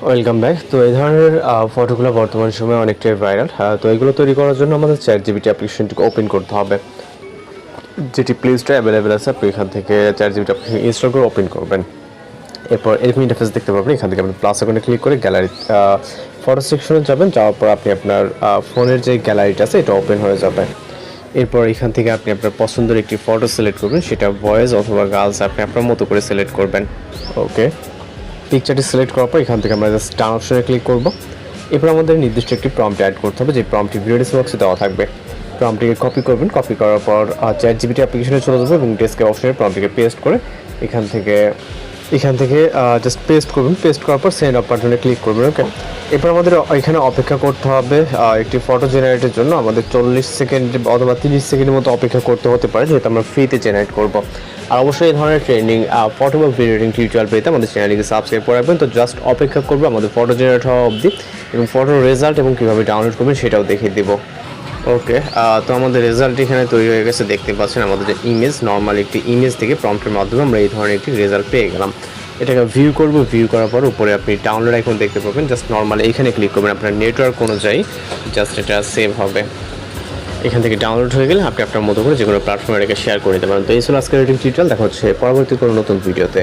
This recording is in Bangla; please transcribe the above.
Welcome back. তো এই ধরনের ফটোগুলো বর্তমান সময়ে অনেকটাই ভাইরাল। তো এগুলো তৈরি করার জন্য আমাদের ChatGPT অ্যাপ্লিকেশনটিকে ওপেন করতে হবে, যেটি প্লে স্টোরে অ্যাভেলেবেল আছে। আপনি এখান থেকে ChatGPT অ্যাপ্লিকেশন ইনস্টল করে ওপেন করবেন। এরপর এরকম ইন্টারফেস দেখতে পাবেন। এখান থেকে আপনি প্লাস আইকনে ক্লিক করে গ্যালারি ফটো সেকশনে যাবেন। যাওয়ার পর আপনি আপনার ফোনের যে গ্যালারিটা আছে এটা ওপেন হয়ে যাবে। এরপর এখান থেকে আপনি আপনার পছন্দের একটি ফটো সিলেক্ট করবেন, সেটা বয়েজ অথবা গার্লস আপনি আপনার মতো করে সিলেক্ট করবেন। ওকে, পিকচারটি সিলেক্ট করার পর এখান থেকে আমরা জাস্ট ডান অপশনে ক্লিক করব। এরপর আমাদের নির্দিষ্ট একটি প্রম্পট অ্যাড করতে হবে, যে প্রম্পটটি ভিডিও ডেসক্রিপশনে দেওয়া থাকবে। প্রম্পটটিকে কপি করবেন, কপি করার পর ChatGPT অ্যাপ্লিকেশনে চলে যাবে এবং ডেস্কের অপশনে প্রম্পটটিকে পেস্ট করে এখান থেকে জাস্ট পেস্ট করবেন। পেস্ট করার পর সেন্ড বাটনে ক্লিক করবেন। ওকে, এরপর আমাদের এখানে অপেক্ষা করতে হবে একটি ফটো জেনারেটের জন্য। আমাদের 40 সেকেন্ড অথবা 30 সেকেন্ডের মতো অপেক্ষা করতে হতে পারে, যেহেতু আমরা ফ্রিতে জেনারেট করব। আর অবশ্যই এই ধরনের ট্রেন্ডিং ফটো বা ভিডিও এডিটিং টিউটোরিয়াল পেতে আমাদের চ্যানেলটিকে সাবস্ক্রাইব করে রাখবেন। তো জাস্ট অপেক্ষা করবো আমাদের ফটো জেনারেট হওয়া অবধি, এবং ফটোর রেজাল্ট এবং কীভাবে ডাউনলোড করবেন সেটাও দেখিয়ে দেবো। ওকে, তো আমাদের রেজাল্ট এখানে তৈরি হয়ে গেছে, দেখতে পাচ্ছেন। আমাদের যে ইমেজ, নর্মাল একটি ইমেজ থেকে প্রম্পটের মাধ্যমে আমরা এই ধরনের একটি রেজাল্ট পেয়ে গেলাম। এটাকে ভিউ করব। ভিউ করার পর উপরে আপনি ডাউনলোড আইকন দেখতে পাবেন। জাস্ট নর্মাল এইখানে ক্লিক করবেন। আপনার নেটওয়ার্ক অনুযায়ী জাস্ট এটা সেভ হবে। এখান থেকে ডাউনলোড হয়ে গেলে আপনি আপনার মতো করে যে কোনো প্ল্যাটফর্মে এটাকে শেয়ার করে দিতে পারেন। তো এই ছিল আজকের এডিটিং টিউটোরিয়াল। দেখা হচ্ছে পরবর্তী কোনো নতুন ভিডিওতে।